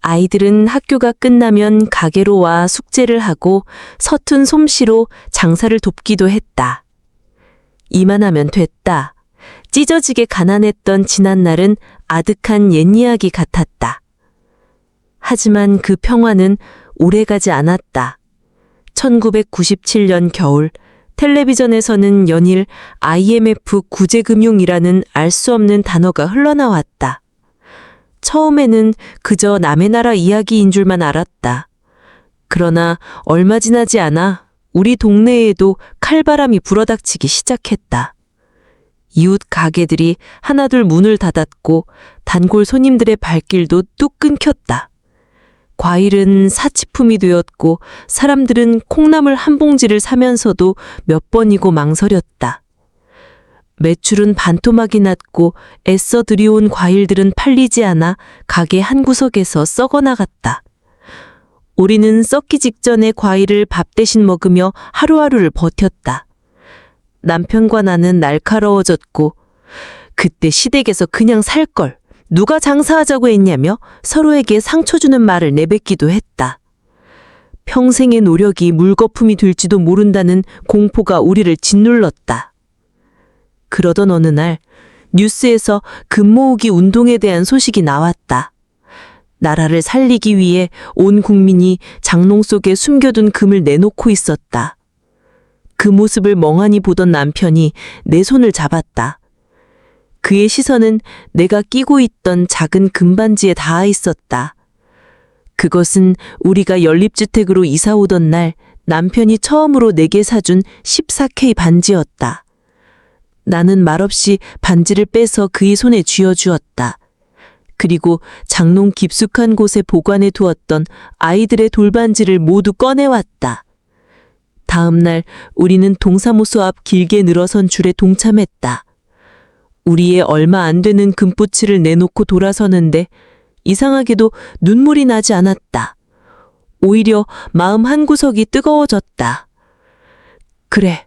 Speaker 2: 아이들은 학교가 끝나면 가게로 와 숙제를 하고 서툰 솜씨로 장사를 돕기도 했다. 이만하면 됐다. 찢어지게 가난했던 지난날은 아득한 옛 이야기 같았다. 하지만 그 평화는 오래가지 않았다. 1997년 겨울 텔레비전에서는 연일 IMF 구제금융이라는 알 수 없는 단어가 흘러나왔다. 처음에는 그저 남의 나라 이야기인 줄만 알았다. 그러나 얼마 지나지 않아 우리 동네에도 칼바람이 불어닥치기 시작했다. 이웃 가게들이 하나둘 문을 닫았고 단골 손님들의 발길도 뚝 끊겼다. 과일은 사치품이 되었고 사람들은 콩나물 한 봉지를 사면서도 몇 번이고 망설였다. 매출은 반토막이 났고 애써 들여온 과일들은 팔리지 않아 가게 한 구석에서 썩어나갔다. 우리는 썩기 직전에 과일을 밥 대신 먹으며 하루하루를 버텼다. 남편과 나는 날카로워졌고 그때 시댁에서 그냥 살걸. 누가 장사하자고 했냐며 서로에게 상처 주는 말을 내뱉기도 했다. 평생의 노력이 물거품이 될지도 모른다는 공포가 우리를 짓눌렀다. 그러던 어느 날 뉴스에서 금 모으기 운동에 대한 소식이 나왔다. 나라를 살리기 위해 온 국민이 장롱 속에 숨겨둔 금을 내놓고 있었다. 그 모습을 멍하니 보던 남편이 내 손을 잡았다. 그의 시선은 내가 끼고 있던 작은 금반지에 닿아 있었다. 그것은 우리가 연립주택으로 이사 오던 날 남편이 처음으로 내게 사준 14K 반지였다. 나는 말없이 반지를 빼서 그의 손에 쥐어주었다. 그리고 장롱 깊숙한 곳에 보관해 두었던 아이들의 돌반지를 모두 꺼내왔다. 다음 날 우리는 동사무소 앞 길게 늘어선 줄에 동참했다. 우리의 얼마 안 되는 금붙이를 내놓고 돌아서는데 이상하게도 눈물이 나지 않았다. 오히려 마음 한구석이 뜨거워졌다. 그래,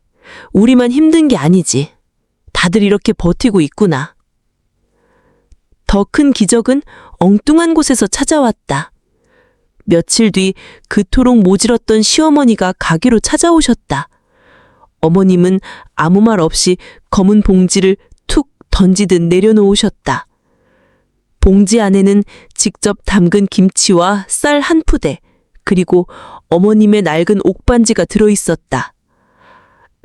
Speaker 2: 우리만 힘든 게 아니지. 다들 이렇게 버티고 있구나. 더 큰 기적은 엉뚱한 곳에서 찾아왔다. 며칠 뒤 그토록 모질었던 시어머니가 가게로 찾아오셨다. 어머님은 아무 말 없이 검은 봉지를 툭 던지듯 내려놓으셨다. 봉지 안에는 직접 담근 김치와 쌀 한 푸대, 그리고 어머님의 낡은 옥반지가 들어있었다.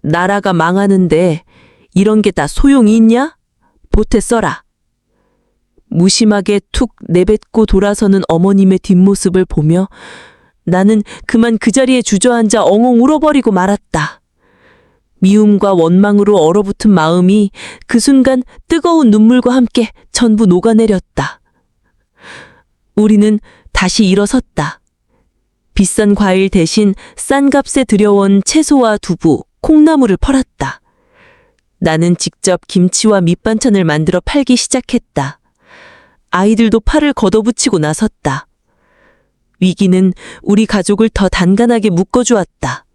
Speaker 2: 나라가 망하는데 이런 게 다 소용이 있냐? 보태 써라. 무심하게 툭 내뱉고 돌아서는 어머님의 뒷모습을 보며 나는 그만 그 자리에 주저앉아 엉엉 울어버리고 말았다. 미움과 원망으로 얼어붙은 마음이 그 순간 뜨거운 눈물과 함께 전부 녹아내렸다. 우리는 다시 일어섰다. 비싼 과일 대신 싼 값에 들여온 채소와 두부, 콩나물을 팔았다. 나는 직접 김치와 밑반찬을 만들어 팔기 시작했다.
Speaker 1: 아이들도 팔을 걷어붙이고 나섰다. 위기는 우리 가족을 더 단단하게 묶어주었다.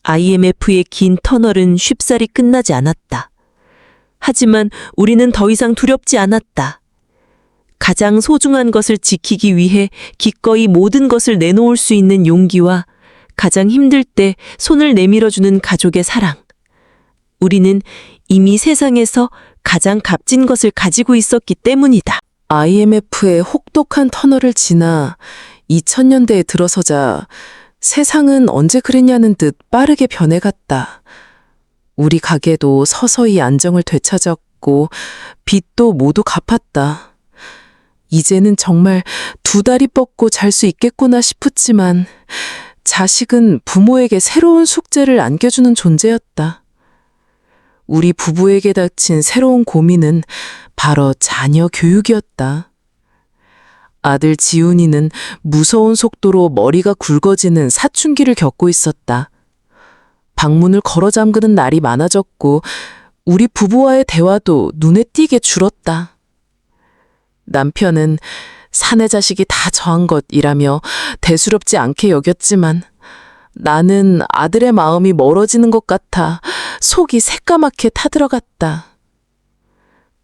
Speaker 1: IMF의 긴 터널은 쉽사리 끝나지 않았다. 하지만 우리는 더 이상 두렵지 않았다. 가장 소중한 것을 지키기 위해 기꺼이 모든 것을 내놓을 수 있는 용기와 가장 힘들 때 손을 내밀어주는 가족의 사랑. 우리는 이미 세상에서 가장 값진 것을 가지고 있었기 때문이다.
Speaker 2: IMF의 혹독한 터널을 지나 2000년대에 들어서자 세상은 언제 그랬냐는 듯 빠르게 변해갔다. 우리 가게도 서서히 안정을 되찾았고 빚도 모두 갚았다. 이제는 정말 두 다리 뻗고 잘 수 있겠구나 싶었지만 자식은 부모에게 새로운 숙제를 안겨주는 존재였다. 우리 부부에게 닥친 새로운 고민은 바로 자녀 교육이었다. 아들 지훈이는 무서운 속도로 머리가 굵어지는 사춘기를 겪고 있었다. 방문을 걸어 잠그는 날이 많아졌고 우리 부부와의 대화도 눈에 띄게 줄었다. 남편은 사내 자식이 다 저한 것이라며 대수롭지 않게 여겼지만 나는 아들의 마음이 멀어지는 것 같아 속이 새까맣게 타들어갔다.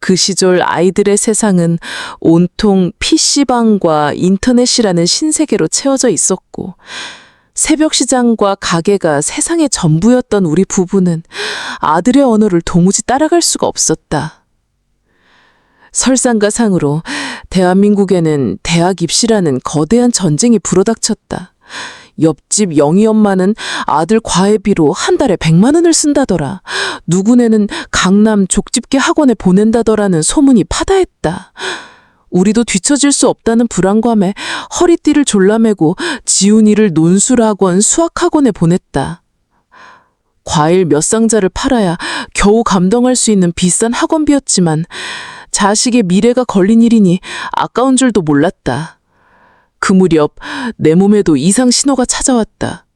Speaker 2: 그 시절 아이들의 세상은 온통 PC방과 인터넷이라는 신세계로 채워져 있었고 새벽 시장과 가게가 세상의 전부였던 우리 부부는 아들의 언어를 도무지 따라갈 수가 없었다. 설상가상으로 대한민국에는 대학 입시라는 거대한 전쟁이 불어닥쳤다. 옆집 영희 엄마는 아들 과외비로 한 달에 100만 원을 쓴다더라. 누구네는 강남 족집게 학원에 보낸다더라는 소문이 파다했다. 우리도 뒤처질 수 없다는 불안감에 허리띠를 졸라매고 지훈이를 논술학원, 수학학원에 보냈다. 과일 몇 상자를 팔아야 겨우 감당할 수 있는 비싼 학원비였지만 자식의 미래가 걸린 일이니 아까운 줄도 몰랐다. 그 무렵 내 몸에도 이상 신호가 찾아왔다.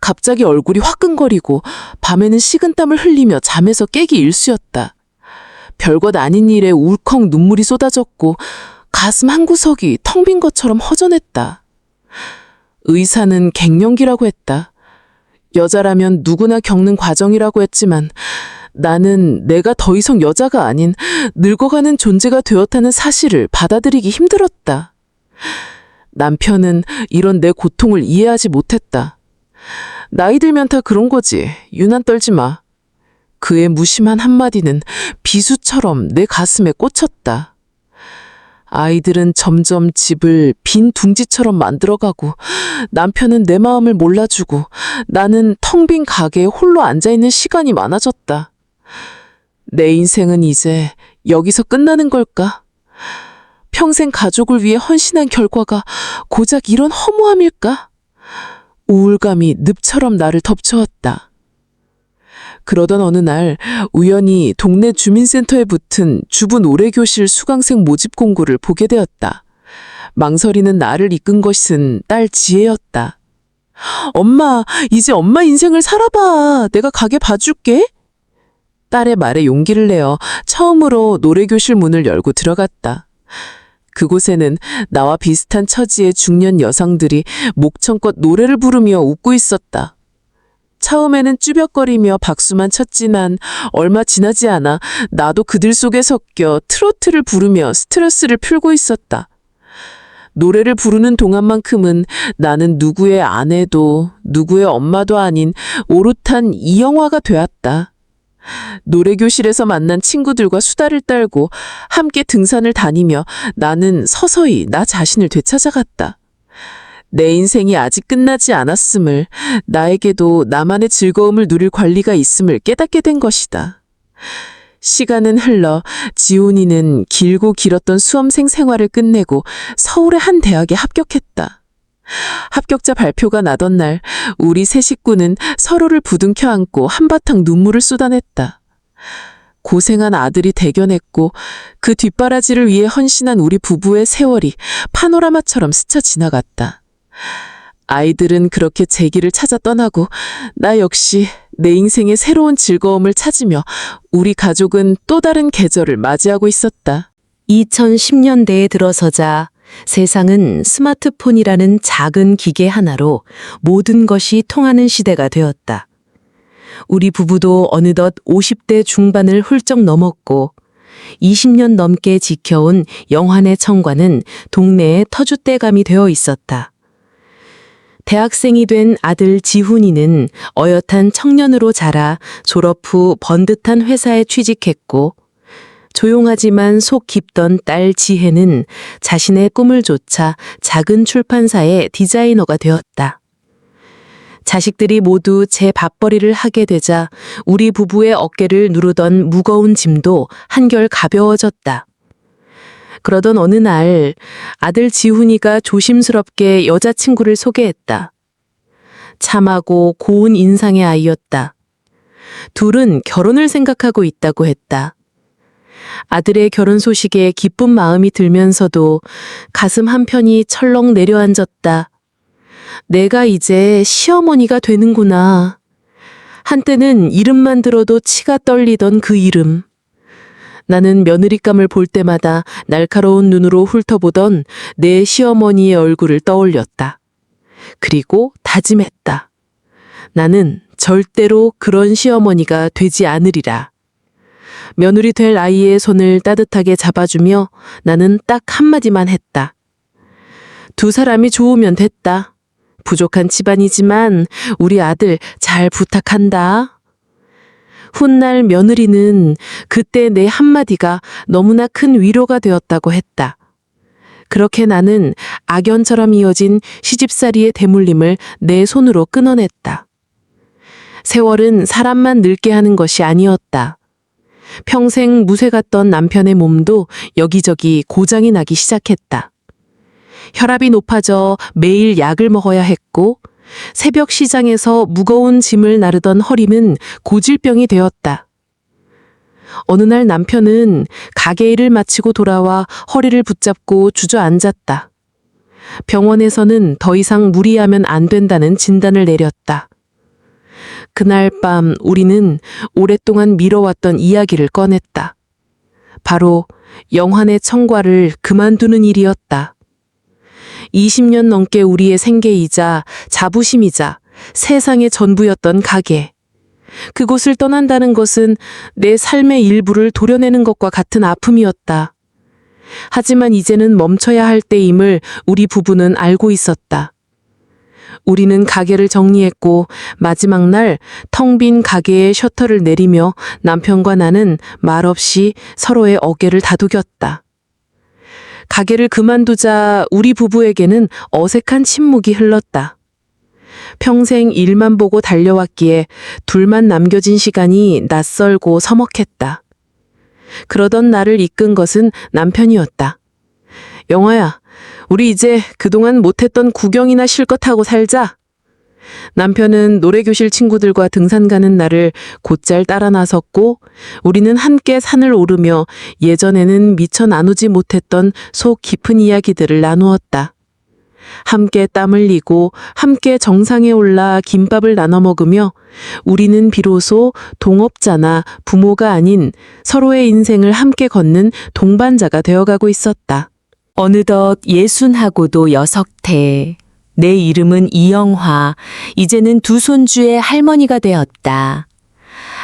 Speaker 2: 갑자기 얼굴이 화끈거리고 밤에는 식은땀을 흘리며 잠에서 깨기 일쑤였다. 별것 아닌 일에 울컥 눈물이 쏟아졌고 가슴 한구석이 텅 빈 것처럼 허전했다. 의사는 갱년기라고 했다. 여자라면 누구나 겪는 과정이라고 했지만 나는 내가 더 이상 여자가 아닌 늙어가는 존재가 되었다는 사실을 받아들이기 힘들었다. 남편은 이런 내 고통을 이해하지 못했다. 나이 들면 다 그런 거지. 유난 떨지 마. 그의 무심한 한마디는 비수처럼 내 가슴에 꽂혔다. 아이들은 점점 집을 빈 둥지처럼 만들어가고 남편은 내 마음을 몰라주고 나는 텅 빈 가게에 홀로 앉아있는 시간이 많아졌다. 내 인생은 이제 여기서 끝나는 걸까? 평생 가족을 위해 헌신한 결과가 고작 이런 허무함일까? 우울감이 늪처럼 나를 덮쳐왔다. 그러던 어느 날 우연히 동네 주민센터에 붙은 주부 노래교실 수강생 모집 공고를 보게 되었다. 망설이는 나를 이끈 것은 딸 지혜였다. 엄마, 이제 엄마 인생을 살아봐. 내가 가게 봐줄게. 딸의 말에 용기를 내어 처음으로 노래교실 문을 열고 들어갔다. 그곳에는 나와 비슷한 처지의 중년 여성들이 목청껏 노래를 부르며 웃고 있었다. 처음에는 쭈뼛거리며 박수만 쳤지만 얼마 지나지 않아 나도 그들 속에 섞여 트로트를 부르며 스트레스를 풀고 있었다. 노래를 부르는 동안만큼은 나는 누구의 아내도 누구의 엄마도 아닌 오롯한 이영화가 되었다. 노래교실에서 만난 친구들과 수다를 떨고 함께 등산을 다니며 나는 서서히 나 자신을 되찾아갔다. 내 인생이 아직 끝나지 않았음을, 나에게도 나만의 즐거움을 누릴 권리가 있음을 깨닫게 된 것이다. 시간은 흘러 지훈이는 길고 길었던 수험생 생활을 끝내고 서울의 한 대학에 합격했다. 합격자 발표가 나던 날 우리 세 식구는 서로를 부둥켜 안고 한바탕 눈물을 쏟아냈다. 고생한 아들이 대견했고 그 뒷바라지를 위해 헌신한 우리 부부의 세월이 파노라마처럼 스쳐 지나갔다. 아이들은 그렇게 제 길을 찾아 떠나고 나 역시 내 인생의 새로운 즐거움을 찾으며 우리 가족은 또 다른 계절을 맞이하고 있었다. 2010년대에 들어서자 세상은 스마트폰이라는 작은 기계 하나로 모든 것이 통하는 시대가 되었다. 우리 부부도 어느덧 50대 중반을 훌쩍 넘었고 20년 넘게 지켜온 영환의 청과는 동네의 터줏대감이 되어 있었다. 대학생이 된 아들 지훈이는 어엿한 청년으로 자라 졸업 후 번듯한 회사에 취직했고 조용하지만 속 깊던 딸 지혜는 자신의 꿈을 좇아 작은 출판사의 디자이너가 되었다. 자식들이 모두 제 밥벌이를 하게 되자 우리 부부의 어깨를 누르던 무거운 짐도 한결 가벼워졌다. 그러던 어느 날 아들 지훈이가 조심스럽게 여자친구를 소개했다. 참하고 고운 인상의 아이였다. 둘은 결혼을 생각하고 있다고 했다. 아들의 결혼 소식에 기쁜 마음이 들면서도 가슴 한편이 철렁 내려앉았다. 내가 이제 시어머니가 되는구나. 한때는 이름만 들어도 치가 떨리던 그 이름. 나는 며느리감을 볼 때마다 날카로운 눈으로 훑어보던 내 시어머니의 얼굴을 떠올렸다. 그리고 다짐했다. 나는 절대로 그런 시어머니가 되지 않으리라. 며느리 될 아이의 손을 따뜻하게 잡아주며 나는 딱 한마디만 했다. 두 사람이 좋으면 됐다. 부족한 집안이지만 우리 아들 잘 부탁한다. 훗날 며느리는 그때 내 한마디가 너무나 큰 위로가 되었다고 했다. 그렇게 나는 악연처럼 이어진 시집살이의 대물림을 내 손으로 끊어냈다. 세월은 사람만 늙게 하는 것이 아니었다. 평생 무쇠 같던 남편의 몸도 여기저기 고장이 나기 시작했다. 혈압이 높아져 매일 약을 먹어야 했고 새벽 시장에서 무거운 짐을 나르던 허리는 고질병이 되었다. 어느 날 남편은 가게 일을 마치고 돌아와 허리를 붙잡고 주저앉았다. 병원에서는 더 이상 무리하면 안 된다는 진단을 내렸다. 그날 밤 우리는 오랫동안 미뤄왔던 이야기를 꺼냈다. 바로 영환의 청과를 그만두는 일이었다. 20년 넘게 우리의 생계이자 자부심이자 세상의 전부였던 가게. 그곳을 떠난다는 것은 내 삶의 일부를 도려내는 것과 같은 아픔이었다. 하지만 이제는 멈춰야 할 때임을 우리 부부는 알고 있었다. 우리는 가게를 정리했고 마지막 날 텅 빈 가게의 셔터를 내리며 남편과 나는 말없이 서로의 어깨를 다독였다. 가게를 그만두자 우리 부부에게는 어색한 침묵이 흘렀다. 평생 일만 보고 달려왔기에 둘만 남겨진 시간이 낯설고 서먹했다. 그러던 나를 이끈 것은 남편이었다. 영화야, 우리 이제 그동안 못했던 구경이나 실컷 하고 살자. 남편은 노래교실 친구들과 등산 가는 날을 곧잘 따라 나섰고 우리는 함께 산을 오르며 예전에는 미처 나누지 못했던 속 깊은 이야기들을 나누었다. 함께 땀 흘리고 함께 정상에 올라 김밥을 나눠 먹으며 우리는 비로소 동업자나 부모가 아닌 서로의 인생을 함께 걷는 동반자가 되어가고 있었다.
Speaker 1: 어느덧 60하고도 6태. 내 이름은 이영화. 이제는 두 손주의 할머니가 되었다.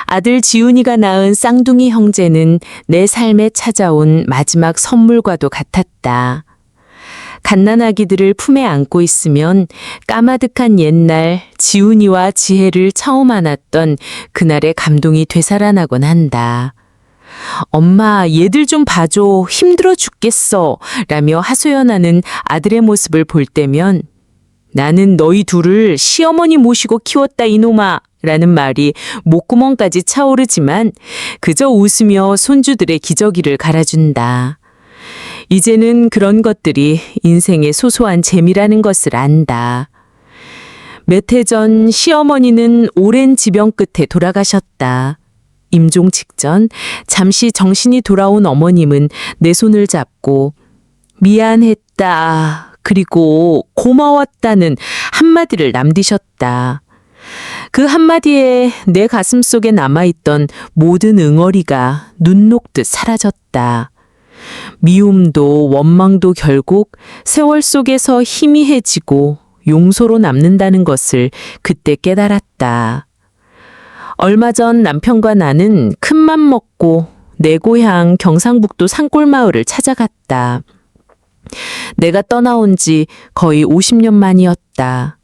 Speaker 1: 아들 지훈이가 낳은 쌍둥이 형제는 내 삶에 찾아온 마지막 선물과도 같았다. 갓난아기들을 품에 안고 있으면 까마득한 옛날 지훈이와 지혜를 처음 안았던 그날의 감동이 되살아나곤 한다. 엄마, 얘들 좀 봐줘. 힘들어 죽겠어. 라며 하소연하는 아들의 모습을 볼 때면 나는 너희 둘을 시어머니 모시고 키웠다 이놈아. 라는 말이 목구멍까지 차오르지만 그저 웃으며 손주들의 기저귀를 갈아준다. 이제는 그런 것들이 인생의 소소한 재미라는 것을 안다. 몇 해 전 시어머니는 오랜 지병 끝에 돌아가셨다. 임종 직전 잠시 정신이 돌아온 어머님은 내 손을 잡고 미안했다. 그리고 고마웠다는 한마디를 남기셨다. 그 한마디에 내 가슴속에 남아있던 모든 응어리가 눈 녹듯 사라졌다. 미움도 원망도 결국 세월 속에서 희미해지고 용서로 남는다는 것을 그때 깨달았다. 얼마 전 남편과 나는 큰맘 먹고 내 고향 경상북도 산골마을을 찾아갔다. 내가 떠나온 지 거의 50년 만이었다.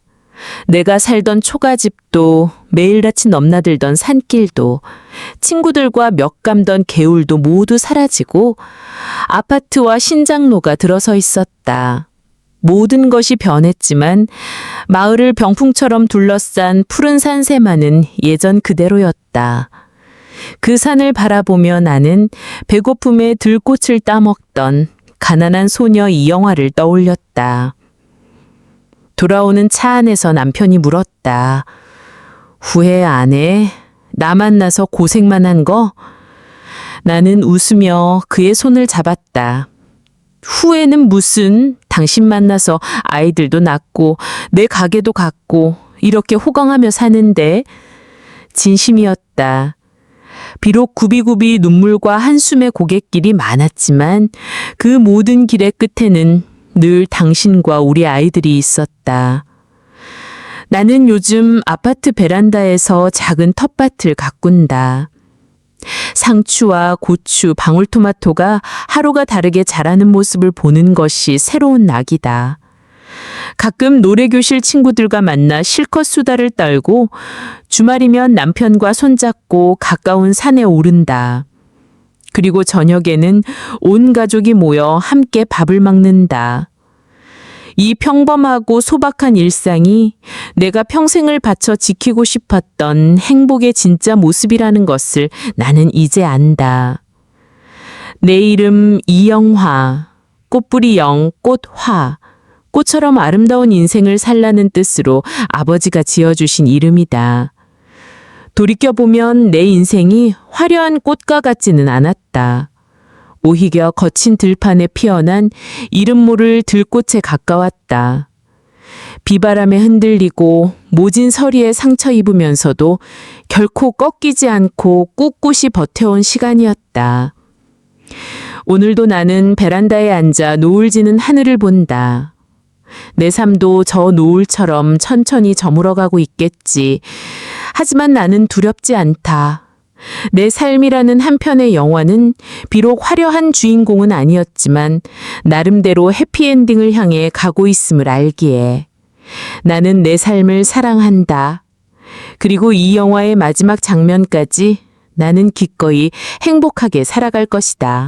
Speaker 1: 내가 살던 초가집도 매일같이 넘나들던 산길도 친구들과 몇 감던 개울도 모두 사라지고 아파트와 신장로가 들어서 있었다. 모든 것이 변했지만 마을을 병풍처럼 둘러싼 푸른 산세만은 예전 그대로였다. 그 산을 바라보며 나는 배고픔에 들꽃을 따먹던 가난한 소녀 이영화를 떠올렸다. 돌아오는 차 안에서 남편이 물었다. 후회 안 해? 나 만나서 고생만 한 거? 나는 웃으며 그의 손을 잡았다. 후회는 무슨? 당신 만나서 아이들도 낳고 내 가게도 갖고 이렇게 호강하며 사는데. 진심이었다. 비록 굽이굽이 눈물과 한숨의 고갯길이 많았지만 그 모든 길의 끝에는 늘 당신과 우리 아이들이 있었다. 나는 요즘 아파트 베란다에서 작은 텃밭을 가꾼다. 상추와 고추, 방울토마토가 하루가 다르게 자라는 모습을 보는 것이 새로운 낙이다. 가끔 노래교실 친구들과 만나 실컷 수다를 떨고 주말이면 남편과 손잡고 가까운 산에 오른다. 그리고 저녁에는 온 가족이 모여 함께 밥을 먹는다. 이 평범하고 소박한 일상이 내가 평생을 바쳐 지키고 싶었던 행복의 진짜 모습이라는 것을 나는 이제 안다. 내 이름 이영화, 꽃뿌리 영, 꽃화. 꽃처럼 아름다운 인생을 살라는 뜻으로 아버지가 지어주신 이름이다. 돌이켜보면 내 인생이 화려한 꽃과 같지는 않았다. 오히려 거친 들판에 피어난 이름 모를 들꽃에 가까웠다. 비바람에 흔들리고 모진 서리에 상처 입으면서도 결코 꺾이지 않고 꿋꿋이 버텨온 시간이었다. 오늘도 나는 베란다에 앉아 노을 지는 하늘을 본다. 내 삶도 저 노을처럼 천천히 저물어가고 있겠지. 하지만 나는 두렵지 않다. 내 삶이라는 한 편의 영화는 비록 화려한 주인공은 아니었지만 나름대로 해피엔딩을 향해 가고 있음을 알기에 나는 내 삶을 사랑한다. 그리고 이 영화의 마지막 장면까지 나는 기꺼이 행복하게 살아갈 것이다.